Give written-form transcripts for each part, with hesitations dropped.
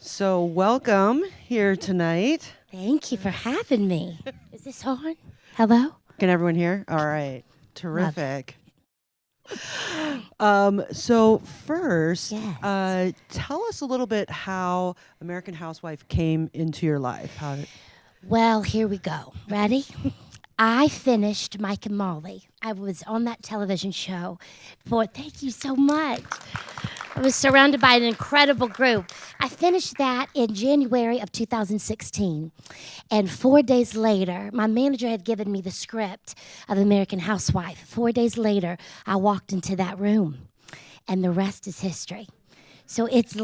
So welcome here tonight. Thank you for having me. Is this on? Hello? Can everyone hear? All right. Love Terrific. So first, Yes. tell us a little bit how American Housewife came into your life. How did, Well, here we go. Ready? I finished Mike and Molly. I was on that television show thank you so much. I was surrounded by an incredible group. I finished that in January of 2016. And 4 days later, my manager had given me the script of American Housewife. 4 days later, I walked into that room, and the rest is history. So that's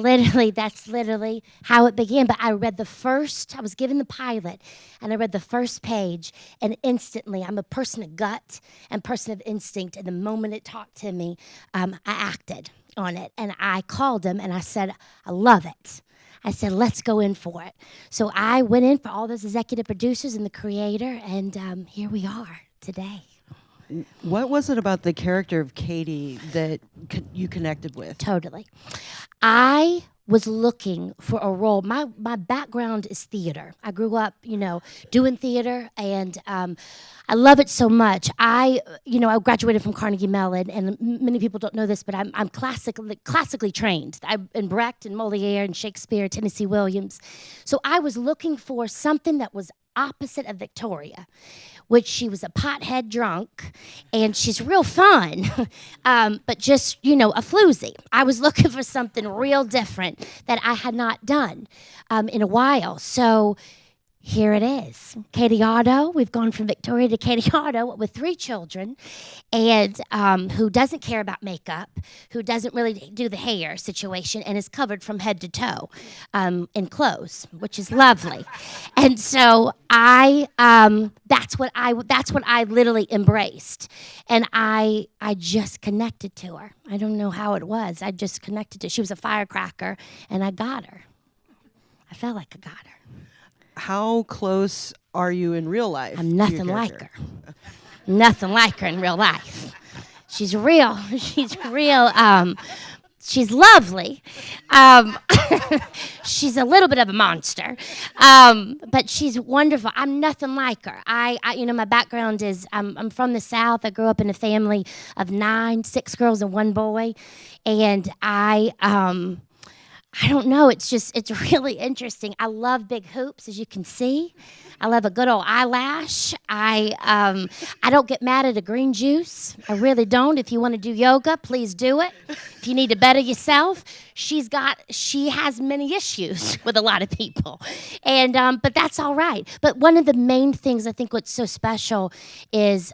literally how it began. But I was given the pilot, and I read the first page, and instantly, I'm a person of gut and person of instinct. And the moment it talked to me, I acted on it. And I called him, and I said, I love it. I said, let's go in for it. So I went in for all those executive producers and the creator, and here we are today. what was it about the character of Katy that you connected with? Totally. I was looking for a role. My background is theater. I grew up, doing theater, and I love it so much. I graduated from Carnegie Mellon, and many people don't know this, but I'm classically trained. I'm in Brecht and Moliere and Shakespeare, Tennessee Williams. So I was looking for something that was opposite of Victoria, which she was a pothead drunk, and she's real fun, but just, a floozy. I was looking for something real different that I had not done in a while. So here it is. Katy Otto. We've gone from Victoria to Katy Otto with 3 children, and who doesn't care about makeup, who doesn't really do the hair situation, and is covered from head to toe in clothes, which is lovely. And so that's what I literally embraced, and I just connected to her. I don't know how it was. I just connected to her. She was a firecracker, and I got her. I felt like I got her. How close are you in real life? I'm nothing like her. Nothing like her in real life. She's real. She's real. She's lovely. She's a little bit of a monster, but she's wonderful. I'm nothing like her. My background is I'm from the South. I grew up in a family of 9, 6 girls and 1 boy, and I don't know. It's really interesting. I love big hoops, as you can see. I love a good old eyelash. I don't get mad at a green juice. I really don't. If you want to do yoga, please do it. If you need to better yourself, she has many issues with a lot of people, and but that's all right. But one of the main things I think what's so special is,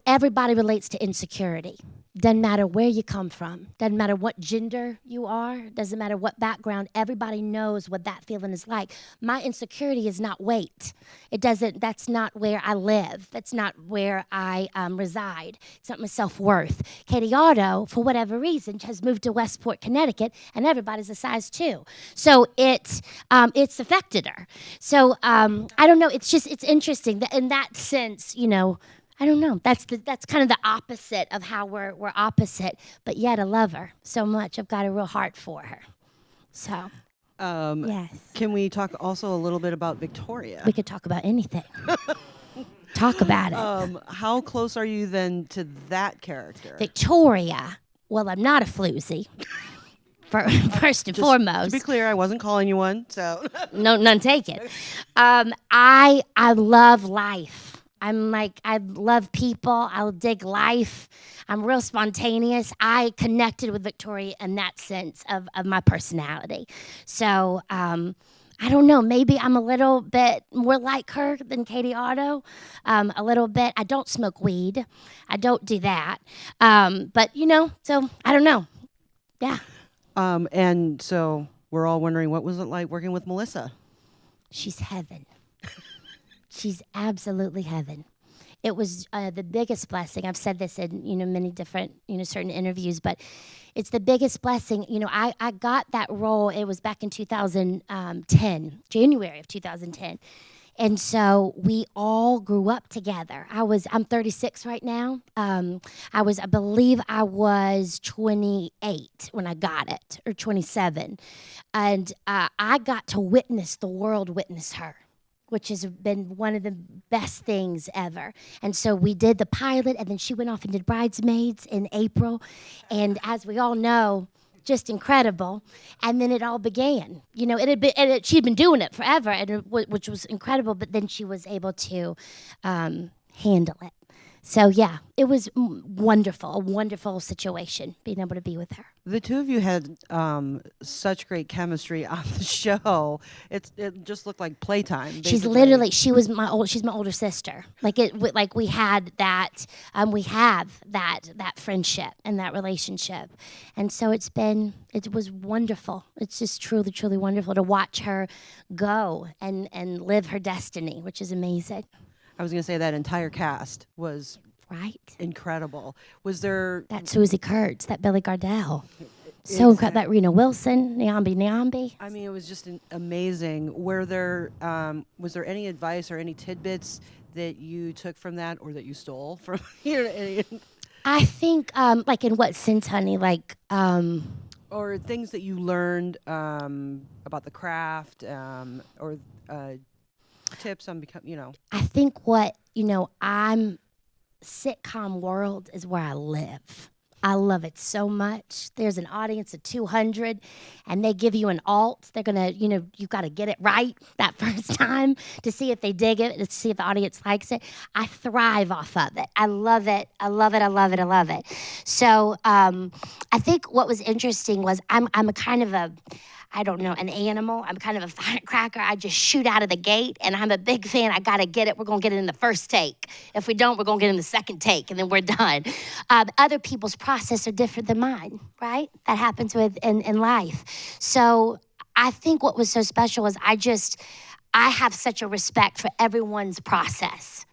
everybody relates to insecurity. Doesn't matter where you come from. Doesn't matter what gender you are. Doesn't matter what background. Everybody knows what that feeling is like. My insecurity is not weight. That's not where I live. That's not where I reside. It's not my self-worth. Katy Otto, for whatever reason, has moved to Westport, Connecticut, and everybody's a size 2. So it's affected her. So I don't know. It's interesting that in that sense, I don't know. That's kind of the opposite of how we're opposite, but yet I love her so much. I've got a real heart for her. So, yes. Can we talk also a little bit about Victoria? We could talk about anything. Talk about it. How close are you then to that character? Victoria. Well, I'm not a floozy. First and foremost. To be clear, I wasn't calling you one, so no, none taken. I love life. I love people. I'll dig life. I'm real spontaneous. I connected with Victoria in that sense of my personality. So I don't know. Maybe I'm a little bit more like her than Katy Otto. A little bit. I don't smoke weed. I don't do that. But, so I don't know. Yeah. And so we're all wondering, what was it like working with Melissa? She's heaven. She's absolutely heaven. It was the biggest blessing. I've said this in many different certain interviews, but it's the biggest blessing. I got that role. It was back in 2010, January of 2010, And so we all grew up together. I'm 36 right now. I believe I was 28 when I got it, or 27. And I got to witness the world witness her, which has been one of the best things ever. And so we did the pilot, and then she went off and did Bridesmaids in April. And as we all know, just incredible. And then it all began. You know, she'd been doing it forever, which was incredible, but then she was able to handle it. So, yeah, it was wonderful, a wonderful situation, being able to be with her. The two of you had such great chemistry on the show. It just looked like playtime. Basically. She's my older sister. We had that, we have that friendship and that relationship. And so it was wonderful. It's just truly, truly wonderful to watch her go and live her destiny, which is amazing. I was going to say that entire cast was right, incredible. Was there that Susie Kurtz, that Billy Gardell, so incredible, that Rena Wilson, Nyambi? I mean, it was just amazing. Was there any advice or any tidbits that you took from that, or that you stole from? I think, like in what sense, honey? Like, or things that you learned about the craft, or tips on I think sitcom world is where I live. I love it so much. There's an audience of 200, and they give you an alt. They're gonna, you got to get it right that first time to see if they dig it, to see if the audience likes it. I thrive off of it. I love it. I love it. I love it. I love it. So I think what was interesting was I'm a kind of an animal. I'm kind of a firecracker. I just shoot out of the gate, and I'm a big fan. I got to get it. We're going to get it in the first take. If we don't, we're going to get it in the second take, and then we're done. Other people's process are different than mine, right? That happens in life. So I think what was so special was I have such a respect for everyone's process,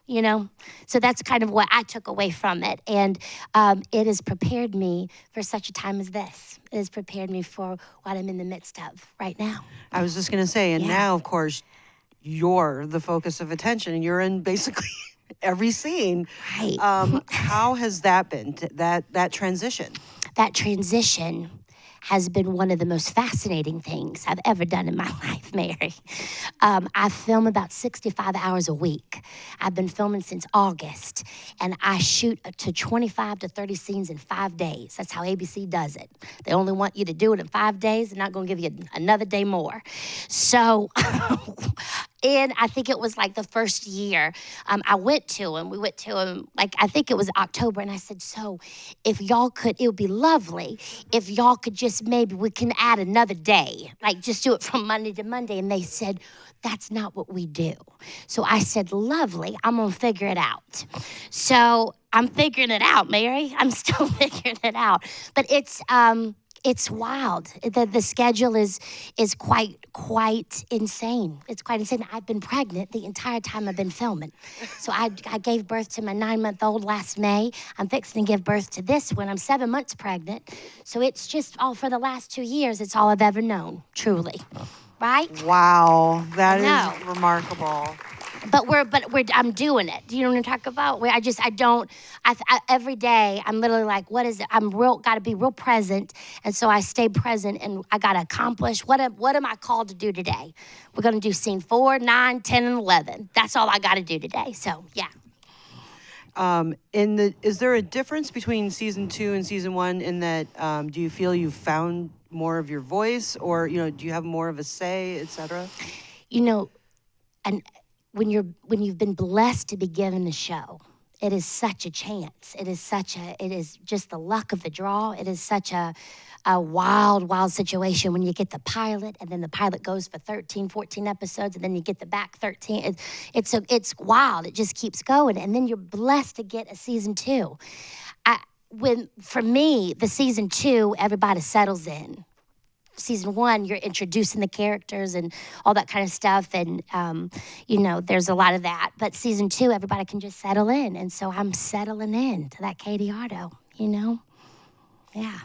So that's kind of what I took away from it. And it has prepared me for such a time as this. It has prepared me for what I'm in the midst of right now. I was just going to say, and now, of course, you're the focus of attention, and you're in basically every scene. Right. How has that been, that transition? That transition has been one of the most fascinating things I've ever done in my life, Mary. I film about 65 hours a week. I've been filming since August, and I shoot to 25 to 30 scenes in 5 days. That's how ABC does it. They only want you to do it in 5 days. They're not going to give you another day more. So, and I think it was like the first year, we went to him, like I think it was October, and I said, so if y'all could, it would be lovely if y'all could just maybe we can add another day, like just do it from Monday to Monday. And they said, that's not what we do. So I said, lovely, I'm gonna figure it out. So I'm figuring it out, Mary. I'm still figuring it out. But it's wild. The schedule is quite insane. It's quite insane. I've been pregnant the entire time I've been filming. So I gave birth to my 9-month-old last May. I'm fixing to give birth to this one. I'm 7 months pregnant. So it's just all for the last 2 years. It's all I've ever known, truly. Right? Wow, that is remarkable. But I'm doing it. Do you know what I'm talking about? Every day I'm literally like, what is it? Got to be real present. And so I stay present, and I got to accomplish. What am I called to do today? We're going to do scene 4, 9, 10, and 11. That's all I got to do today. So, yeah. Is there a difference between season 2 and season 1 in that, do you feel you've found more of your voice, or, do you have more of a say, et cetera? And when you've been blessed to be given the show, it is such a chance. It is just the luck of the draw. It is such a wild, wild situation when you get the pilot, and then the pilot goes for 13, 14 episodes, and then you get the back 13. It's wild. It just keeps going. And then you're blessed to get a season 2. For me, the season 2, everybody settles in. Season 1, you're introducing the characters and all that kind of stuff, and there's a lot of that. But season 2, everybody can just settle in, and so I'm settling in to that Katy Otto. Yeah.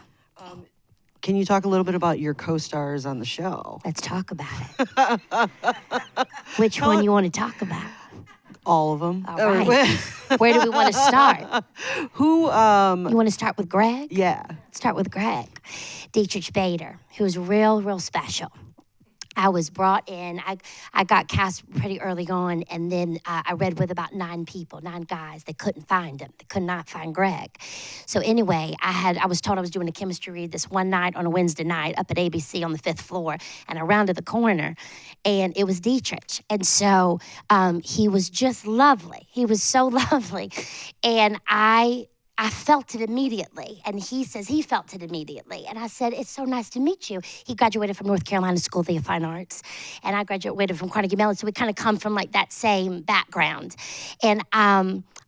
Can you talk a little bit about your co-stars on the show? Let's talk about it. Which one you want to talk about? All of them. All right. Where do we want to start? Who? You want to start with Greg? Yeah. Start with Greg. Dietrich Bader, who's real special. I was brought in. I got cast pretty early on, and then I read with about 9 guys. They couldn't find him. They could not find Greg. So anyway, I was told I was doing a chemistry read this one night on a Wednesday night up at ABC on the 5th floor, and I rounded the corner, and it was Dietrich. And so he was just lovely. He was so lovely, and I felt it immediately, and he says he felt it immediately. And I said, it's so nice to meet you. He graduated from North Carolina School of the Fine Arts, and I graduated from Carnegie Mellon, so we kind of come from like that same background. And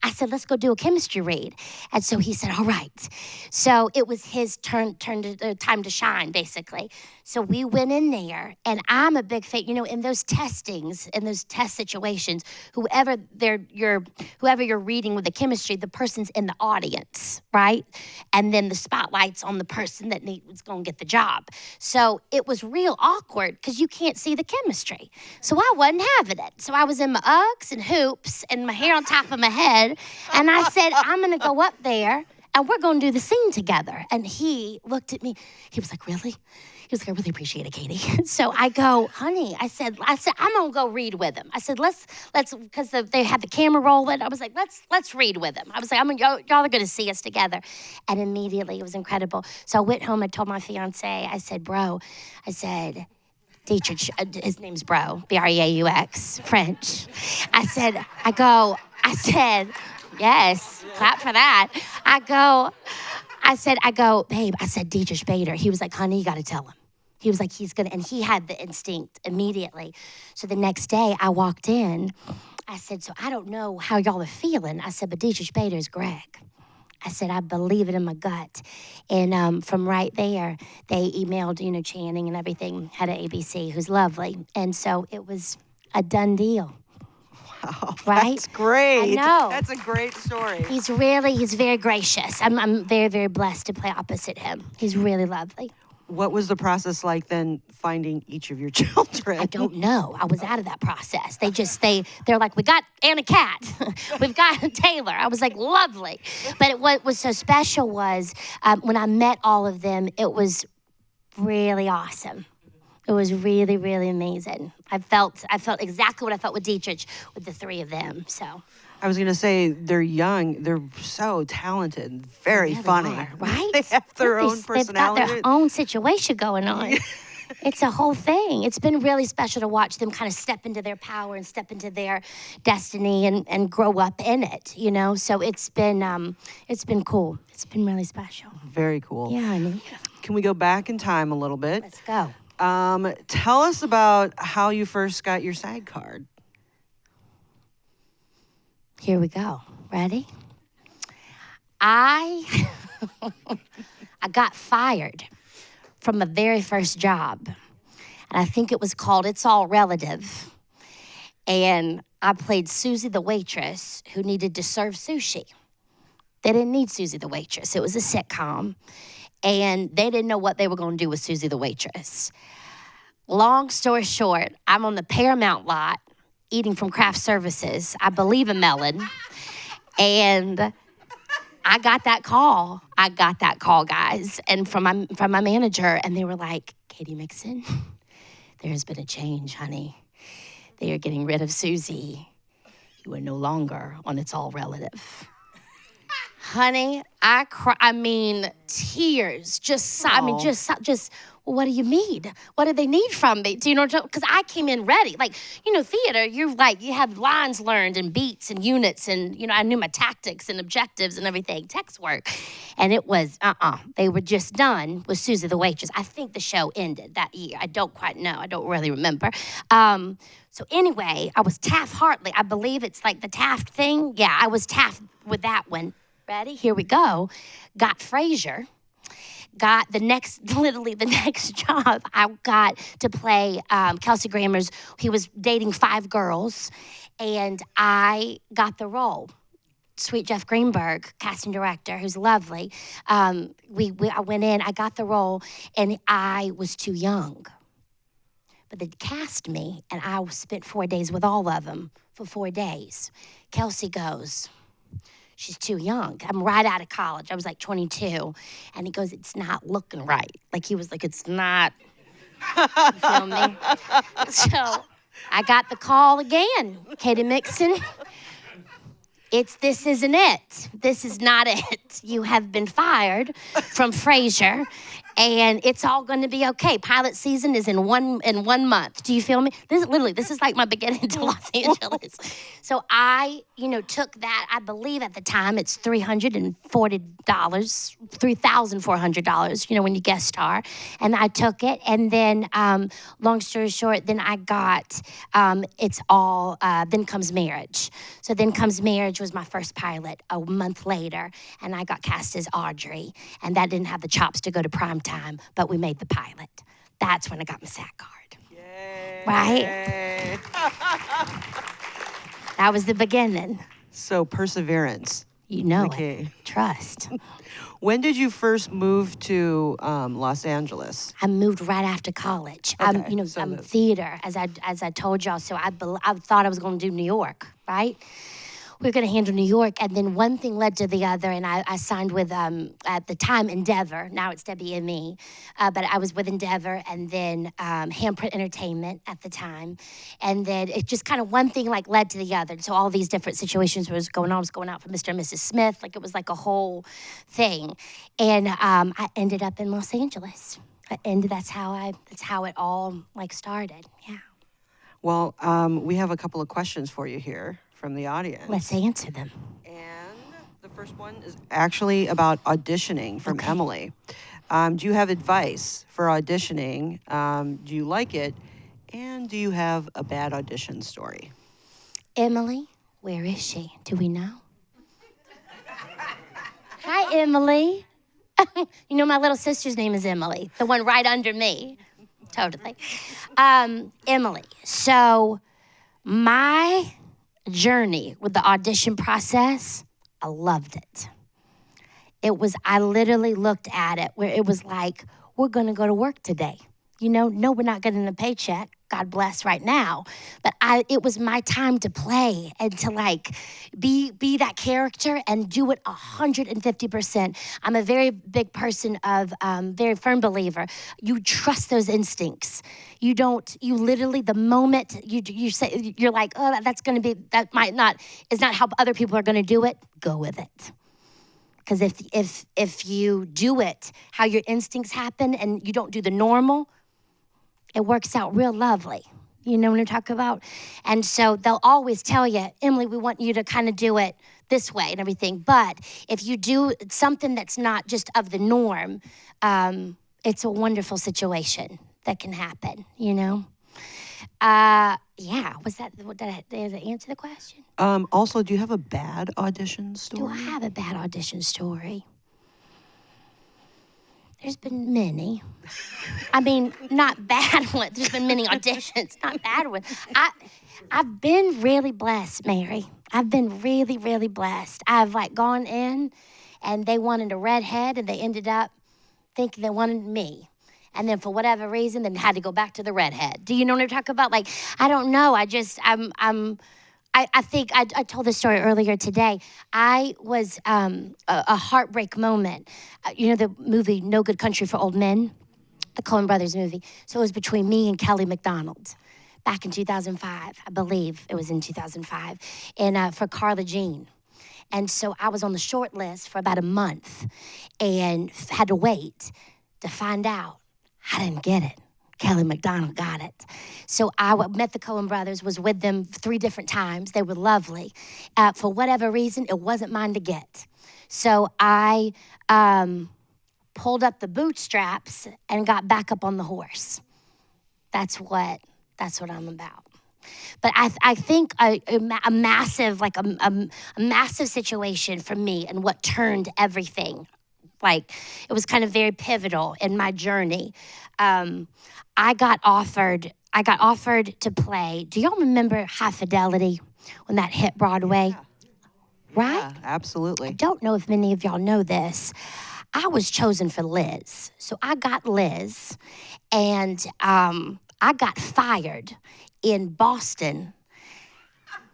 I said, let's go do a chemistry read. And so he said, all right. So it was his time to shine, basically. So we went in there, and I'm a big fan. You know, in those testings, in those test situations, whoever you're reading with the chemistry, the person's in the audience, right? And then the spotlight's on the person that was going to get the job. So it was real awkward because you can't see the chemistry. So I wasn't having it. So I was in my Uggs and hoops and my hair on top of my head, and I said, I'm going to go up there, and we're going to do the scene together. And he looked at me. He was like, really? He was like, I really appreciate it, Katy. So I go, honey, I said, I'm going to go read with him. I said, let's, because they had the camera rolling. I was like, let's read with him. I was like, y'all are going to see us together. And immediately, it was incredible. So I went home and told my fiance, I said, Dietrich, his name's Bro, B-R-E-A-U-X, French. I said, yes, clap for that. I go, babe, I said, Dietrich Bader. He was like, honey, you got to tell him. He was like, and he had the instinct immediately. So the next day I walked in, I said, so I don't know how y'all are feeling. I said, but Dietrich Bader is Greg. I said, I believe it in my gut. And from right there, they emailed, Channing and everything, head of ABC, who's lovely. And so it was a done deal. Wow, right? That's great. I know. That's a great story. He's very gracious. I'm very, very blessed to play opposite him. He's really lovely. What was the process like then finding each of your children? I don't know. I was out of that process. They're like, we got Anna Cat. We've got Taylor. I was like, lovely. But what was so special was when I met all of them, it was really awesome. It was really, really amazing. I felt exactly what I felt with Dietrich with the 3 of them. So I was going to say, they're young. They're so talented, very funny. Are, right? They have their own personality. They've got their own situation going on. It's a whole thing. It's been really special to watch them kind of step into their power and step into their destiny and grow up in it, So it's been cool. It's been really special. Very cool. Yeah, honey. Can we go back in time a little bit? Let's go. Tell us about how you first got your SAG card. Here we go. Ready? I got fired from my very first job. And I think it was called It's All Relative. And I played Susie the waitress who needed to serve sushi. They didn't need Susie the waitress. It was a sitcom. And they didn't know what they were going to do with Susie the waitress. Long story short, I'm on the Paramount lot eating from craft services. I believe a melon. And I got that call. Guys. And from my manager, and they were like, Katy Mixon, there's been a change, honey. They are getting rid of Susie. You are no longer on It's All Relative. Honey, I cry. I mean, tears. Just, what do you need? What do they need from me? Do you know what I'm talking? Because I came in ready. Like, theater, you have lines learned and beats and units and, I knew my tactics and objectives and everything, text work. And it was, they were just done with Susie the waitress. I think the show ended that year. I don't quite know. I don't really remember. So anyway, I was Taft-Hartley. I believe it's like the Taft thing. Yeah, I was Taft with that one. Ready? Here we go. Got Frasier. Got literally the next job, I got to play Kelsey Grammer's. He was dating 5 girls, and I got the role sweet Jeff Greenberg, casting director, who's lovely. I went in, I got the role, and I was too young. But they cast me, and I spent 4 days with all of them for 4 days. Kelsey goes, she's too young. I'm right out of college. I was like 22. And he goes, it's not looking right. Like, he was like, it's not. You feel me? So I got the call again. Katy Mixon, this isn't it. This is not it. You have been fired from Frasier. And it's all going to be okay. Pilot season is in one month. Do you feel me? This is like my beginning to Los Angeles. So I, took that. I believe at the time it's $340, $3,400, when you guest star. And I took it. And then, long story short, then I got, Then Comes Marriage. So Then Comes Marriage was my first pilot a month later. And I got cast as Audrey. And that didn't have the chops to go to prime time, but we made the pilot. That's when I got my SAG card. Yay. Right? That was the beginning. So perseverance. You know Okay. it. Trust. When did you first move to Los Angeles? I moved right after college. Okay, I'm theater, as I told y'all. So I thought I was going to do New York, right? We were going to handle New York, and then one thing led to the other, and I signed with, at the time, Endeavor. Now it's WME, but I was with Endeavor, and then Handprint Entertainment at the time, and then it just kind of one thing led to the other. So all these different situations was going on. I was going out for Mr. and Mrs. Smith, it was like a whole thing, and I ended up in Los Angeles. That's how it all started. Yeah. Well, we have a couple of questions for you here from the audience. Let's answer them. And the first one is actually about auditioning from Emily. Do you have advice for auditioning? Do you like it? And do you have a bad audition story? Emily, where is she? Do we know? Hi, Emily. My little sister's name is Emily, the one right under me. Totally. Emily, so my journey with the audition process, I loved it. I literally looked at it where it was like, we're going to go to work today. No, we're not getting a paycheck. God bless right now. But it was my time to play and to be that character and do it 150%. I'm a very big person of, very firm believer. You trust those instincts. You literally, the moment you say, you're like, oh, is not how other people are going to do it, go with it. Because if you do it, how your instincts happen and you don't do the normal, it works out real lovely. You know what I'm talking about? And so they'll always tell you, Emily, we want you to kind of do it this way and everything. But if you do something that's not just of the norm, it's a wonderful situation that can happen, Yeah. Did I answer the question? Also, do you have a bad audition story? Do I have a bad audition story? There's been many. I mean, not bad ones. There's been many auditions, not bad ones. I've been really blessed, Mary. I've been really, really blessed. I've gone in and they wanted a redhead and they ended up thinking they wanted me. And then for whatever reason, then had to go back to the redhead. Do you know what I'm talking about? I don't know. I think I told this story earlier today. I was a heartbreak moment. The movie No Good Country for Old Men, the Coen Brothers movie. So it was between me and Kelly McDonald back in 2005. I believe it was in 2005, and for Carla Jean. And so I was on the short list for about a month and had to wait to find out. I didn't get it. Kelly McDonald got it. So I met the Coen brothers, was with them 3 different times. They were lovely. For whatever reason, it wasn't mine to get. So I pulled up the bootstraps and got back up on the horse. That's what I'm about. But I think a massive, a massive situation for me and what turned everything. It was kind of very pivotal in my journey. I got offered to play. Do y'all remember High Fidelity when that hit Broadway? right? Yeah, absolutely. Don't know if many of y'all know this. I was chosen for Liz. So I got Liz, and I got fired in Boston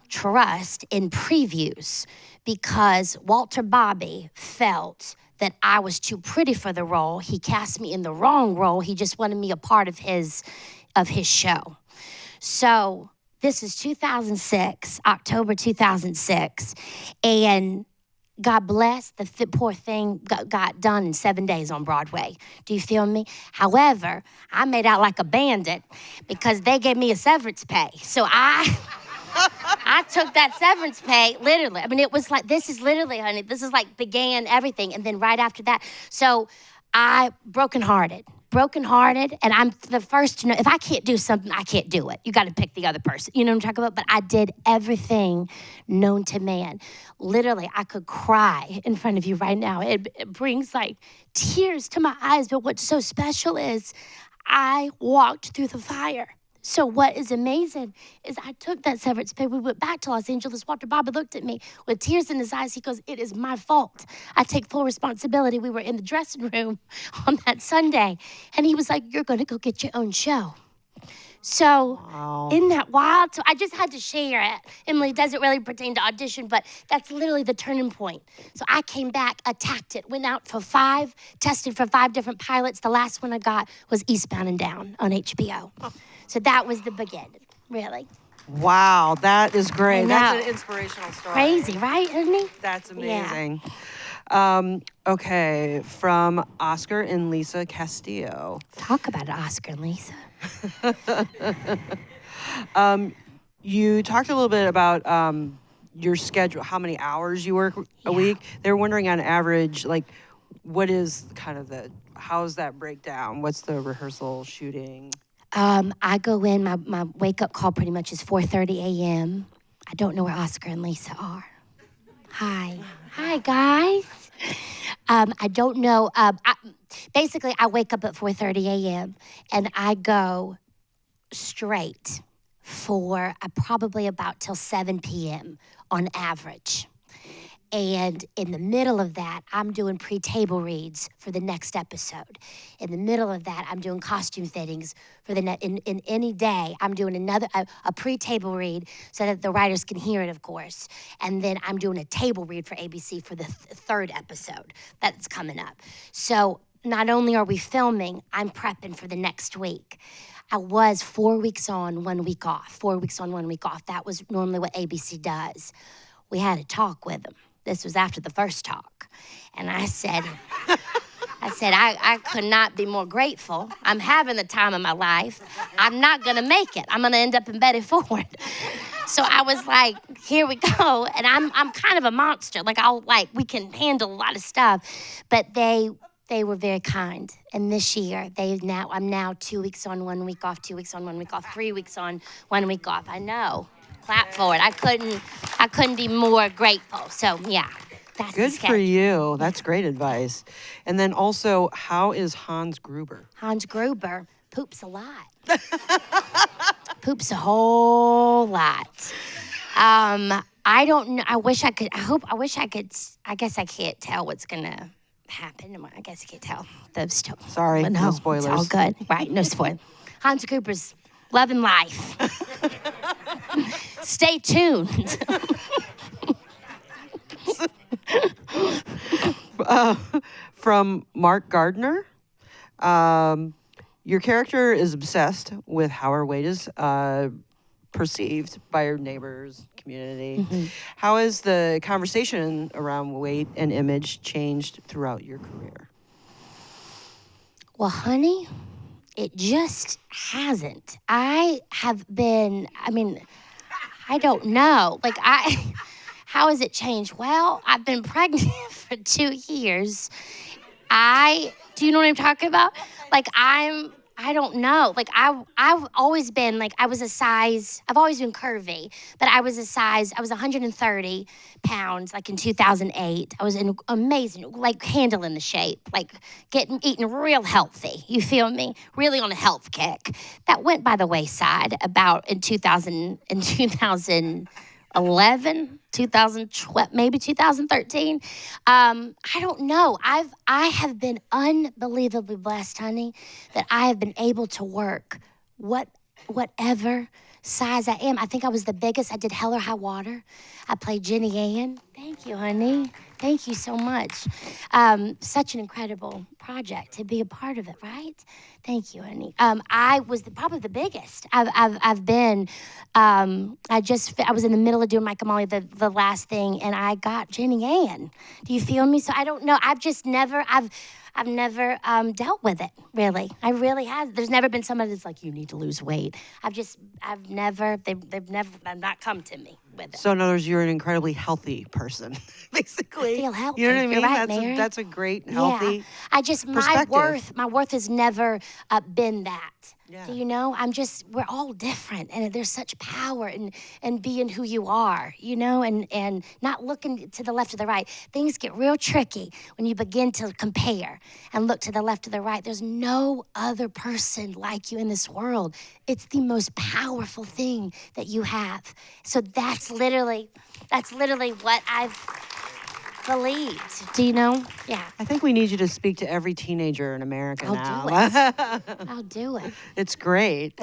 Trust in previews because Walter Bobby felt that I was too pretty for the role. He cast me in the wrong role. He just wanted me a part of his show. So this is 2006, October 2006, and God bless, the poor thing got done in 7 days on Broadway. Do you feel me? However, I made out like a bandit because they gave me a severance pay. So I took that severance pay, literally. I mean, it was like, this is literally, honey, this is like began everything. And then right after that, so I brokenhearted, and I'm the first to know, if I can't do something, I can't do it. You got to pick the other person. You know what I'm talking about? But I did everything known to man. Literally, I could cry in front of you right now. It brings like tears to my eyes. But what's so special is I walked through the fire. So what is amazing is I took that severance pay. We went back to Los Angeles. Walter Bobby looked at me with tears in his eyes. He goes, "It is my fault. I take full responsibility." We were in the dressing room on that Sunday, and he was like, "You're going to go get your own show." So isn't that wild? So I just had to share it. Emily, doesn't really pertain to audition, but that's literally the turning point. So I came back, attacked it, went out for 5, tested for 5 different pilots. The last one I got was Eastbound and Down on HBO. So that was the beginning, really. Wow, that is great. I That's know. an inspirational story. Crazy, right, isn't it? That's Yeah. amazing. Okay, from Oscar and Lisa Castillo. Talk about it, Oscar and Lisa. You talked a little bit about your schedule, how many hours you work a week. They were wondering on average, like, what is kind of how's that breakdown? What's the rehearsal, shooting? I go in, my wake-up call pretty much is 4:30 a.m. I don't know where Oscar and Lisa are. Hi, guys. I don't know. Basically, I wake up at 4:30 a.m. and I go straight for probably about till 7 p.m. on average. And in the middle of that, I'm doing pre-table reads for the next episode. In the middle of that, I'm doing costume fittings for the in any day. I'm doing a pre-table read so that the writers can hear it, of course. And then I'm doing a table read for ABC for the third episode that's coming up. So not only are we filming, I'm prepping for the next week. I was 4 weeks on, 1 week off. 4 weeks on, 1 week off. That was normally what ABC does. We had a talk with them. This was after the first talk. And I said, I could not be more grateful. I'm having the time of my life. I'm not gonna make it. I'm gonna end up in Betty Ford. So I was like, here we go. And I'm kind of a monster. We can handle a lot of stuff. But they were very kind. And this year, I'm now 2 weeks on, 1 week off, 2 weeks on, 1 week off, 3 weeks on, 1 week off. I know. Clap for it. I couldn't be more grateful. So yeah, that's Good for you. That's great advice. And then also, how is Hans Gruber? Hans Gruber poops a lot. Poops a whole lot. I don't know. I wish I could. I guess I can't tell what's gonna happen. I guess I can't tell. Sorry, but no spoilers. It's all good. Right, no spoilers. Hans Gruber's loving life. Stay tuned. From Mark Gardner, your character is obsessed with how her weight is perceived by her neighbors, community. Mm-hmm. How has the conversation around weight and image changed throughout your career? Well, honey, it just hasn't. I don't know. How has it changed? Well, I've been pregnant for 2 years. Do you know what I'm talking about? I don't know. I've always been, I've always been curvy, but I was 130 pounds, in 2008. I was amazing, handling the shape, eating real healthy. You feel me? Really on a health kick. That went by the wayside about in 2011, 2011, 2012, maybe 2013. I don't know. I have been unbelievably blessed, honey, that I have been able to work whatever size I am. I think I was the biggest. I did Hell or High Water. I played Jenny Ann. Thank you, honey. Thank you so much. Such an incredible project to be a part of it, right? Thank you, honey. I was probably the biggest. I've been. I was in the middle of doing Mike and Molly, the last thing, and I got Jenny Ann. Do you feel me? So I don't know. I've never dealt with it, really. I really have. There's never been somebody that's like, you need to lose weight. They've never not come to me with it. So in other words, you're an incredibly healthy person, basically. I feel healthy. You know what I mean? You're right, Mary. That's a great, healthy Yeah. My worth has never been that. Yeah. Do you know? We're all different, and there's such power in being who you are, you know, and not looking to the left or the right. Things get real tricky when you begin to compare and look to the left or the right. There's no other person like you in this world. It's the most powerful thing that you have. So that's literally what I've believed. Do you know? Yeah. I think we need you to speak to every teenager in America now. I'll do it. It's great.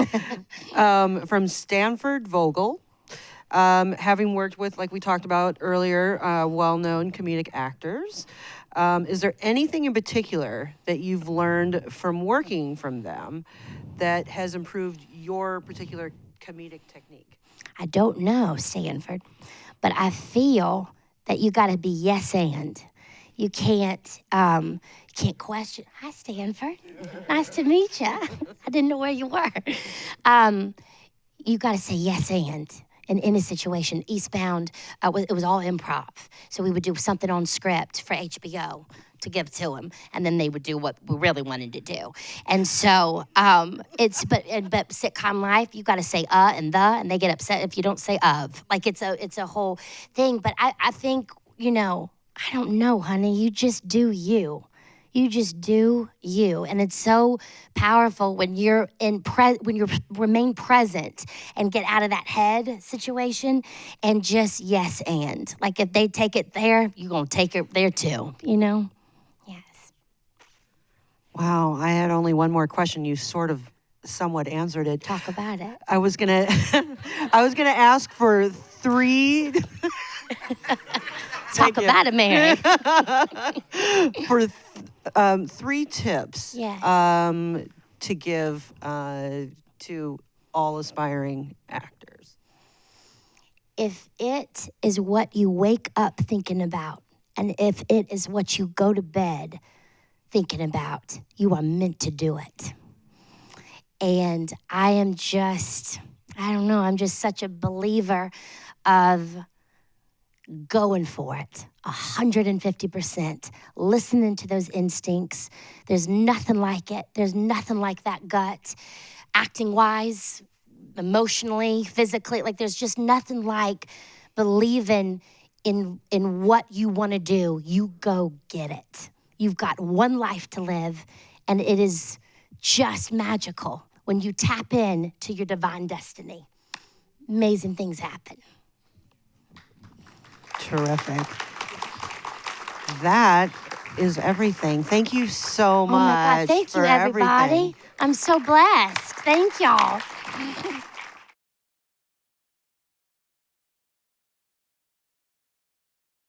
From Stanford Vogel, having worked with, like we talked about earlier, well-known comedic actors, is there anything in particular that you've learned from working from them that has improved your particular comedic technique? I don't know, Stanford, but I feel that you got to be yes and. You can't question. Hi, Stanford. Nice to meet you. I didn't know where you were. You got to say yes and. And in a situation, Eastbound, it was all improv. So we would do something on script for HBO to give to them, and then they would do what we really wanted to do. And so but sitcom life, you got to say and they get upset if you don't say of. Like it's a whole thing. But I think, you know, I don't know, honey. You just do you. You just do you, and it's so powerful when you're when you remain present and get out of that head situation and just yes and. Like if they take it there, you're gonna take it there too. You know? Yes. Wow, I had only one more question. You sort of somewhat answered it. Talk about it. I was gonna ask for 3. Talk about it, Mary. For 3 tips Yes. to give to all aspiring actors. If it is what you wake up thinking about, and if it is what you go to bed thinking about, you are meant to do it. And I'm just such a believer of going for it, 150%, listening to those instincts. There's nothing like it. There's nothing like that gut, acting-wise, emotionally, physically. Like there's just nothing like believing in what you want to do. You go get it. You've got one life to live, and it is just magical when you tap in to your divine destiny. Amazing things happen. Terrific. That is everything. Thank you so much. Oh my God, thank you, everybody. Everything. I'm so blessed. Thank y'all.